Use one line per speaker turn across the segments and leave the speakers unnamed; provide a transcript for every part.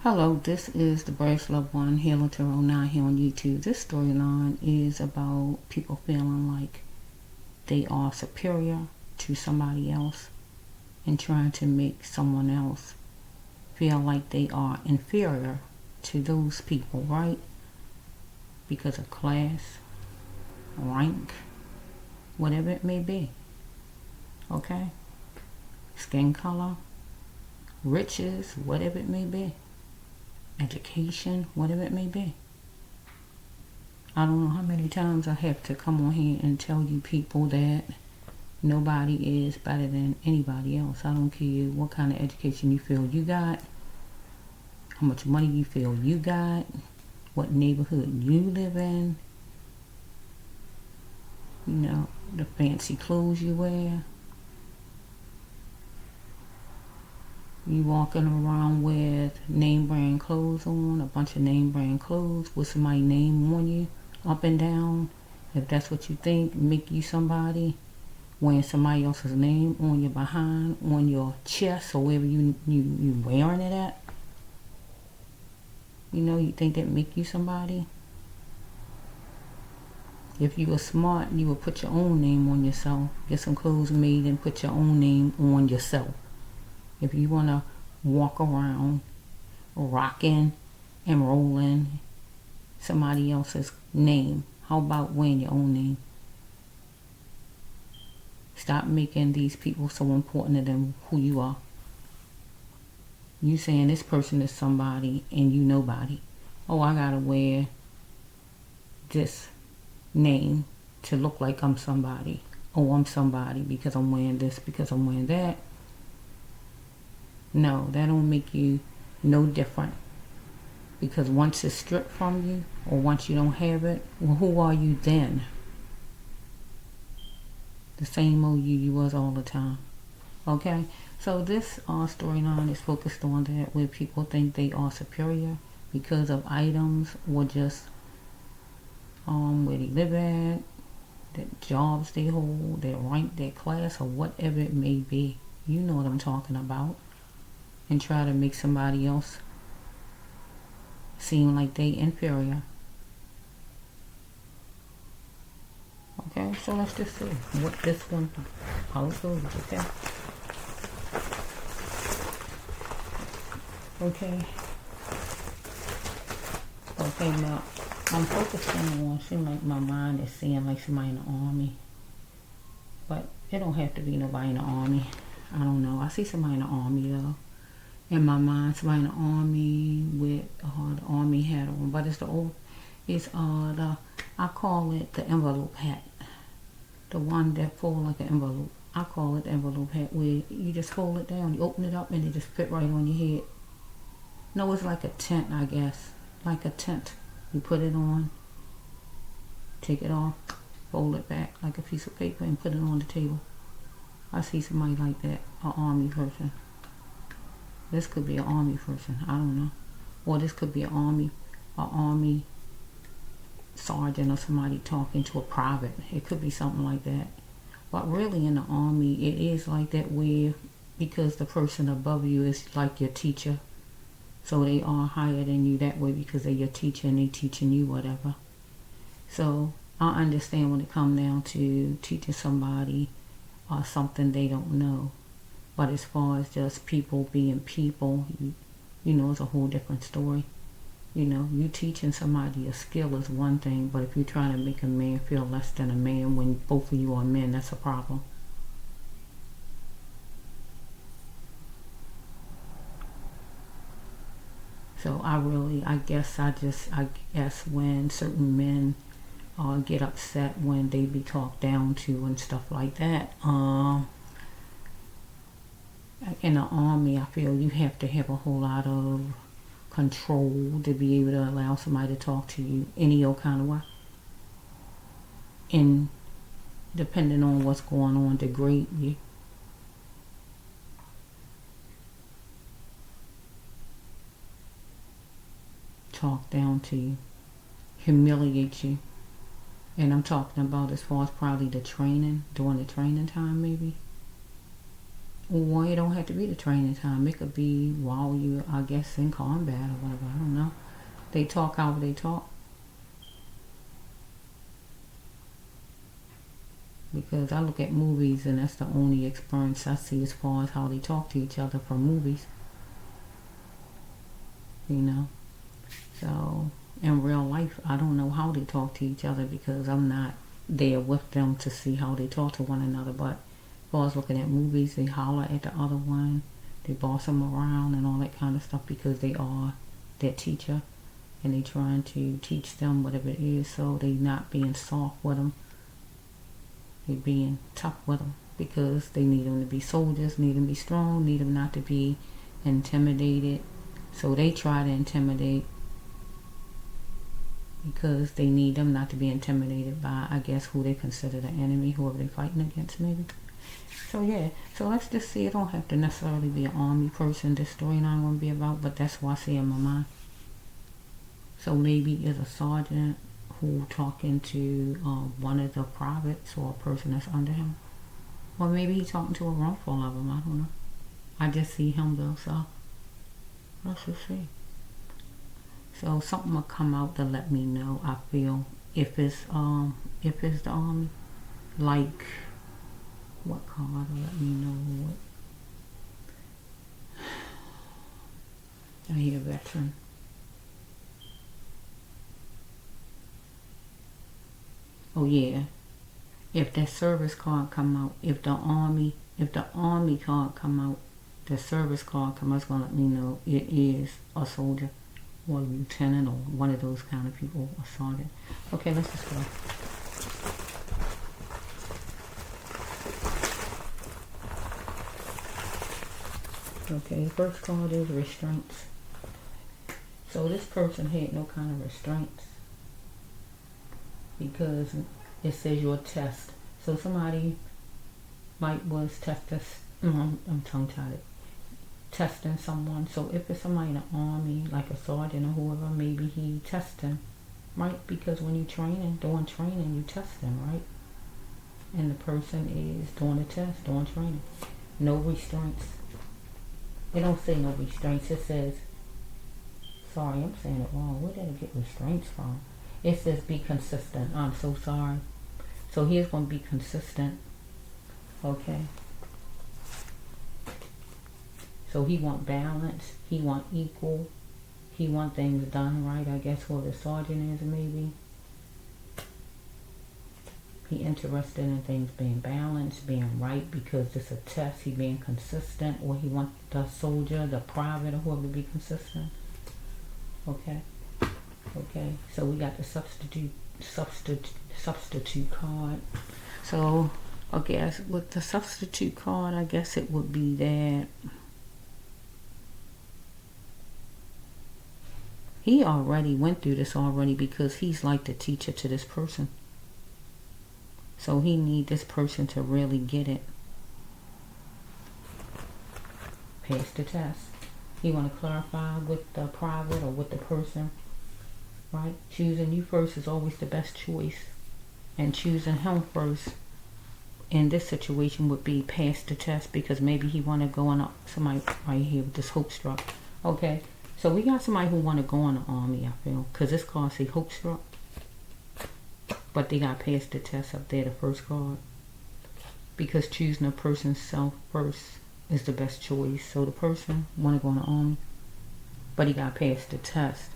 Hello, this is the Brass Loved One, Healer Tarot 9 here on YouTube. This storyline is about people feeling like they are superior to somebody else and trying to make someone else feel like they are inferior to those people, right? Because of class, rank, whatever it may be. Okay? Skin color, riches, whatever it may be. Education, whatever it may be. I don't know how many times I have to come on here and tell you people that nobody is better than anybody else. I don't care what kind of education you feel you got, how much money you feel you got, what neighborhood you live in, the fancy clothes you wear. You walking around with name brand clothes on, a bunch of name brand clothes with somebody's name on you, up and down. If that's what you think, make you somebody. Wearing somebody else's name on your behind, on your chest, or wherever you wearing it at. You think that make you somebody? If you were smart, you would put your own name on yourself. Get some clothes made and put your own name on yourself. If you want to walk around rocking and rolling somebody else's name, how about wearing your own name? Stop making these people so important than who you are. You saying this person is somebody and you nobody. Oh, I gotta wear this name to look like I'm somebody. Oh, I'm somebody because I'm wearing this, because I'm wearing that. No, that don't make you no different. Because once it's stripped from you, or once you don't have it, well, who are you then? The same old you was all the time. Okay? So this storyline is focused on that, where people think they are superior because of items or just where they live at, the jobs they hold, their rank, their class, or whatever it may be. You know what I'm talking about. And try to make somebody else seem like they inferior. Okay, so let's just see what this one, how it goes, okay? Okay, now I'm focusing on, seem like my mind is seeing like somebody in the army. But it don't have to be nobody in the army. I don't know. I see somebody in the army though. In my mind, somebody in the army with the army hat on. But it's I call it the envelope hat. The one that fold like an envelope. I call it the envelope hat, where you just fold it down, you open it up, and it just fit right on your head. No, it's like a tent, I guess. Like a tent. You put it on, take it off, fold it back like a piece of paper, and put it on the table. I see somebody like that, an army person. This could be an army person, I don't know. Or this could be an army sergeant or somebody talking to a private. It could be something like that. But really in the army, it is like that where, because the person above you is like your teacher. So they are higher than you that way because they're your teacher and they teaching you whatever. So I understand when it comes down to teaching somebody something they don't know. But as far as just people being people, it's a whole different story. You teaching somebody a skill is one thing, but if you're trying to make a man feel less than a man when both of you are men, that's a problem. So I guess when certain men get upset when they be talked down to and stuff like that, in the army, I feel you have to have a whole lot of control to be able to allow somebody to talk to you any old kind of way. And depending on what's going on, degrade you. Talk down to you. Humiliate you. And I'm talking about as far as probably the training, during the training time maybe. Or it don't have to be the training time. It could be while you're, I guess, in combat or whatever. I don't know. They talk however they talk. Because I look at movies and that's the only experience I see as far as how they talk to each other from movies. You know? So, in real life, I don't know how they talk to each other because I'm not there with them to see how they talk to one another. But as far as looking at movies, they holler at the other one. They boss them around and all that kind of stuff because they are their teacher. And they trying to teach them whatever it is. So they not being soft with them. They being tough with them because they need them to be soldiers, need them to be strong, need them not to be intimidated. So they try to intimidate because they need them not to be intimidated by, I guess, who they consider the enemy, whoever they're fighting against, maybe. So yeah, so let's just see. It don't have to necessarily be an army person this storyline going to be about, but that's what I see in my mind. So maybe it's a sergeant who talking to one of the privates or a person that's under him. Or maybe he's talking to a roomful of them. I don't know. I just see him though, so let's just see. So something will come out to let me know, I feel, if it's the army. Like, what card will let me know what? I hear veteran. Oh yeah, if that service card come out, if the army card come out, the service card come out, it's gonna let me know it is a soldier or a lieutenant or one of those kind of people, a sergeant. Okay, let's just go. Okay, the first card is restraints. So this person had no kind of restraints because it says your test. So somebody might was I'm tongue-tied. Testing someone. So if it's somebody in the army, like a sergeant or whoever, maybe he testing, right? Because when you doing training, you testing, right? And the person is doing a test, doing training. No restraints. It don't say no restraints. It says, sorry, I'm saying it wrong. Where did I get restraints from? It says be consistent. I'm so sorry. So he's going to be consistent. Okay. So he want balance. He want equal. He want things done right. I guess who the sergeant is maybe. He interested in things being balanced, being right because it's a test. He being consistent, or he want the soldier, the private, or whoever to be consistent. Okay. Okay. So we got the substitute card. So I guess with the substitute card, I guess it would be that he already went through this already because he's like the teacher to this person. So he need this person to really get it. Pass the test. He want to clarify with the private or with the person, right? Choosing you first is always the best choice. And choosing him first in this situation would be pass the test because maybe he want to go on somebody right here with this hope struck. Okay, so we got somebody who want to go in the army, I feel, because this card say hope struck. But they got past the test up there, the first card. Because choosing a person's self first is the best choice. So the person want to go in the army, but he got past the test.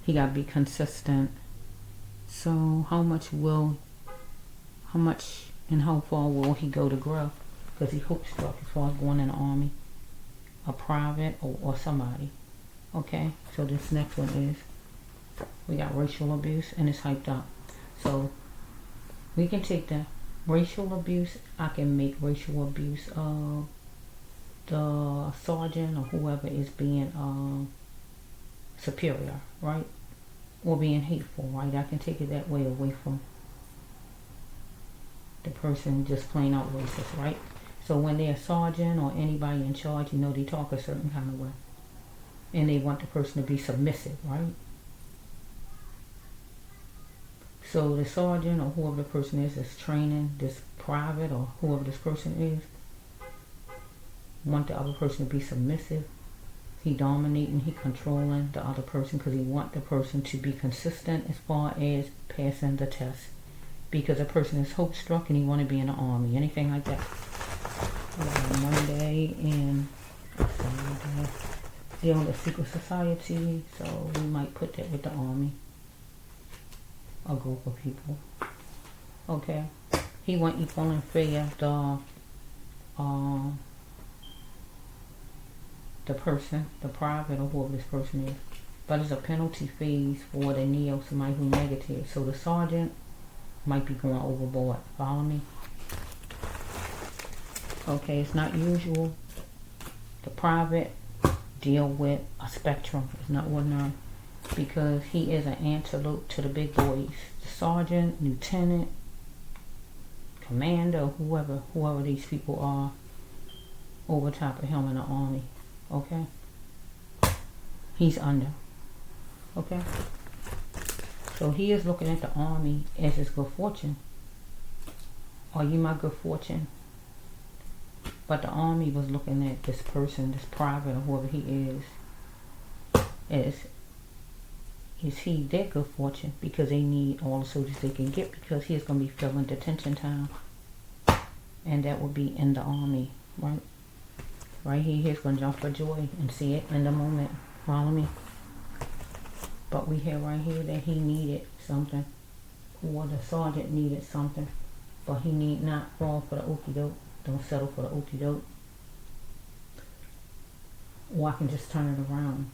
He got to be consistent. So how much and how far will he go to grow? Because he hope struck as far as going in the army. A private or somebody. Okay, so this next one is, we got racial abuse and it's hyped up. So we can take the racial abuse. I can make racial abuse of the sergeant or whoever is being superior, right? Or being hateful, right? I can take it that way away from the person just plain out racist, right? So when they're a sergeant or anybody in charge, you know, they talk a certain kind of way. And they want the person to be submissive, right? So the sergeant or whoever the person is that's training this private or whoever this person is, want the other person to be submissive. He dominating, he controlling the other person because he want the person to be consistent as far as passing the test. Because a person is hope struck and he want to be in the army, anything like that. Monday and Saturday, dealing with secret society, so we might put that with the army, a group of people. Okay, he want equal and fair the person, the private, or whoever this person is. But it's a penalty phase for the neo, somebody who negative. So the sergeant might be going overboard. Follow me? Okay, it's not usual. The private deal with a spectrum. It's not ordinary because he is an antelope to the big boys. The sergeant, lieutenant, commander, whoever these people are over top of him in the army. Okay? He's under. Okay? So he is looking at the army as his good fortune. Are you my good fortune? But the army was looking at this person, this private or whoever he is he their good fortune because they need all the soldiers they can get because he's going to be filling detention time. And that will be in the army, right? Right here, he's going to jump for joy and see it in the moment. Follow me? But we have right here that he needed something. Or the sergeant needed something. But he need not fall for the okie doke. Don't settle for the okie doke. Or I can just turn it around.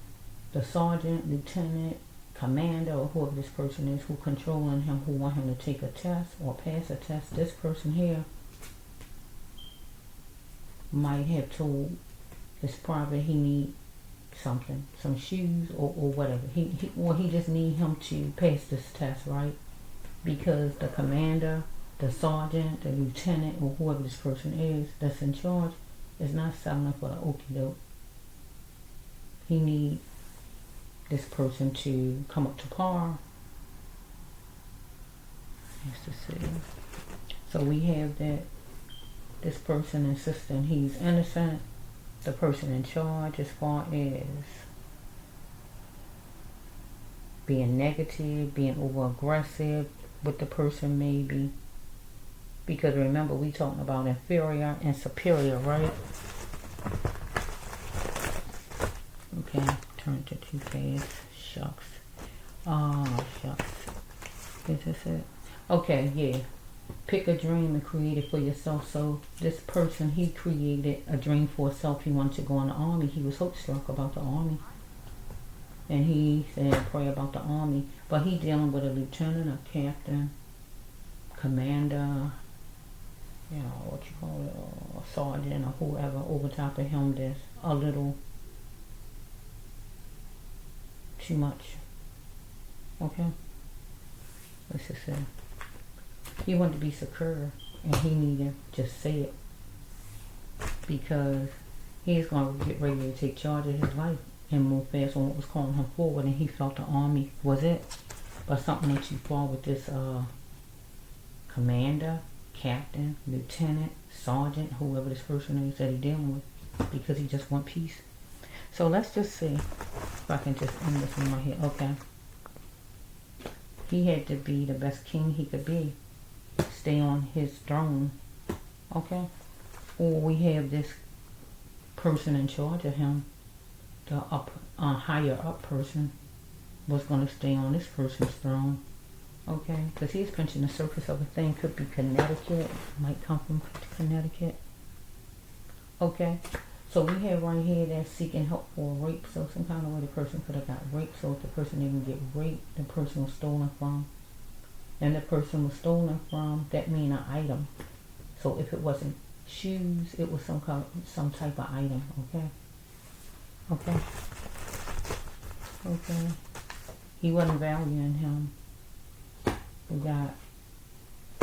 The sergeant, lieutenant, commander, or whoever this person is who controlling him, who want him to take a test or pass a test, this person here might have told his private he need something, some shoes or whatever. He just need him to pass this test, right? Because the commander, the sergeant, the lieutenant, or whoever this person is that's in charge is not selling for the okie doke. He need this person to come up to par. So we have that this person insisting he's innocent, the person in charge as far as being negative, being over aggressive with the person maybe. Because remember we talking about inferior and superior, right? Okay, turn to too fast. Shucks. Oh, shucks. Is this it? Okay, yeah. Pick a dream and create it for yourself. So this person, he created a dream for himself. He wanted to go in the army. He was hope struck about the army. And he said pray about the army. But he dealing with a lieutenant, a captain, commander, you know, what you call it, a sergeant or whoever over top of him that's a little too much. Okay? Let's just say. He wanted to be secure and he needed to just say it because he's going to get ready to take charge of his life and move fast on what was calling him forward, and he felt the army was it. But something that you fall with this commander, captain, lieutenant, sergeant, whoever this person is that he's dealing with, because he just want peace. So let's just see if I can just end this in my head. Okay. He had to be the best king he could be. Stay on his throne. Okay. Or we have this person in charge of him, the higher up person, was going to stay on this person's throne. Okay. Because he's pinching the surface of a thing. Could be Connecticut. Might come from Connecticut. Okay. So we have right here that's seeking help for rape. So some kind of way the person could have got raped. So if the person didn't get raped, the person was stolen from. And the person was stolen from, that mean an item. So if it wasn't shoes, it was some type of item. Okay. Okay. Okay. He wasn't valuing him. We got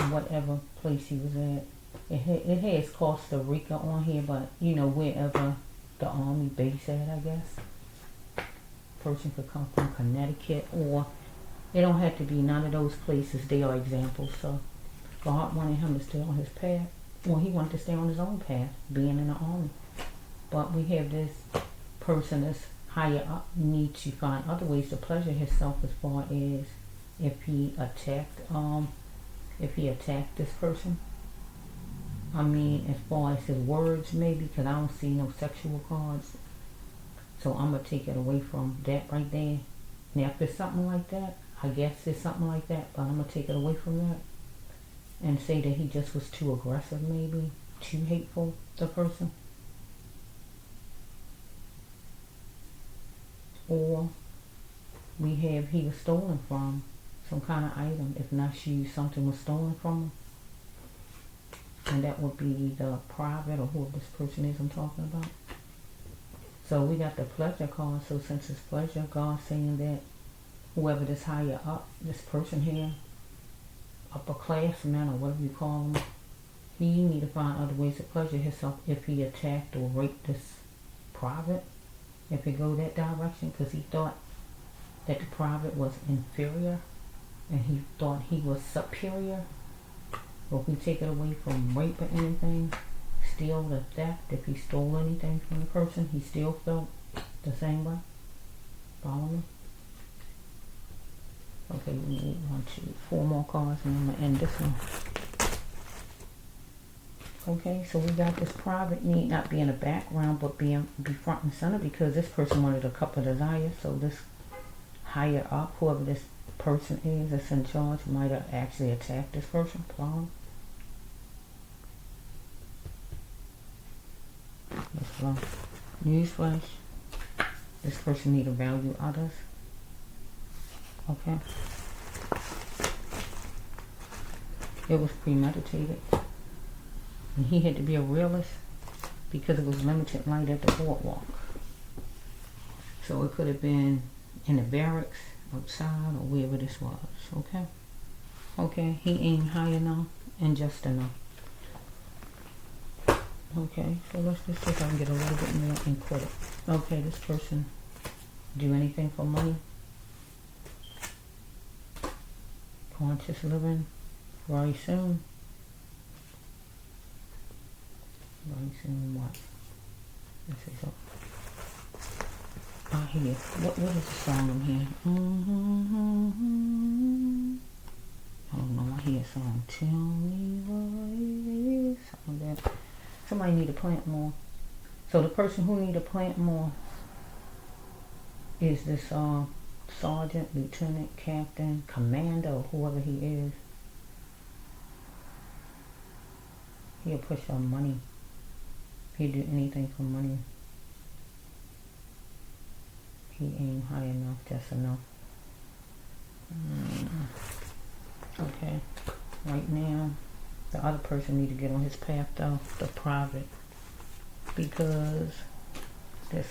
whatever place he was at. It has Costa Rica on here, but you know, wherever the army base at, I guess. Person could come from Connecticut, or it don't have to be none of those places. They are examples. So God wanted him to stay on his path, or he wanted to stay on his own path, being in the army. But we have this person that's higher up need to find other ways to pleasure himself, as far as if he attacked this person. I mean, as far as his words, maybe, because I don't see no sexual cards. So I'm going to take it away from that right there. Now, if it's something like that, I guess it's something like that, but I'm going to take it away from that and say that he just was too aggressive, maybe, too hateful, the person. Or we have he was stolen from some kind of item. If not shoes, something was stolen from him. And that would be the private or whoever this person is I'm talking about. So we got the pleasure card. So since it's pleasure, God's saying that whoever this higher up, this person here, upper class man or whatever you call him, he need to find other ways to pleasure himself if he attacked or raped this private. If it go that direction, because he thought that the private was inferior and he thought he was superior. But if we take it away from rape or anything, steal the theft, if he stole anything from the person, he still felt the same way. Follow me? Okay, we need 1, 2, 4 more cards and I'm going to end this one. Okay, so we got this private need not be in the background but be front and center, because this person wanted a cup of desire. So this higher up, whoever this person is that's in charge, might have actually attacked this person. Follow? Let's go. Newsflash. This person need to value others. Okay. It was premeditated. And he had to be a realist because it was limited light at the boardwalk. So it could have been in the barracks, outside, or wherever this was. Okay? Okay, he aimed high enough and just enough. Okay, so let's just see if I can get a little bit more and quit it. Okay, this person do anything for money. Conscious living very soon. Very soon what? Let's see so. I hear. What is the song I'm hearing? I don't know, I hear a song. Tell me what it is. Something like that. Somebody need to plant more. So the person who need to plant more is this sergeant, lieutenant, captain, commander, or whoever he is. He'll push on money. He'll do anything for money. He ain't high enough, just enough. Okay. Right now, the other person need to get on his path though, the private. Because this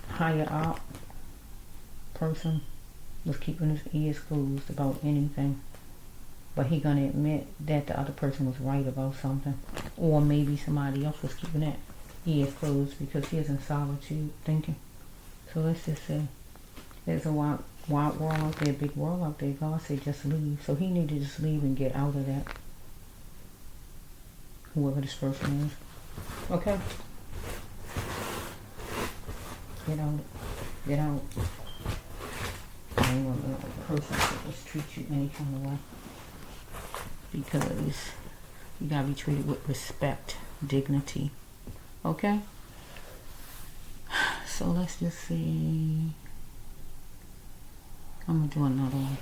higher up person was keeping his ears closed about anything. But he gonna admit that the other person was right about something. Or maybe somebody else was keeping that ears closed because he is in solitude thinking. So let's just say there's a wide world out there, big world out there. God said just leave. So he needed to just leave and get out of that. Whoever this person is. Okay? Get out. Get out. I ain't gonna let a person just treat you any kind of way. Because you gotta be treated with respect, dignity. Okay? So let's just see. I'm gonna do another one.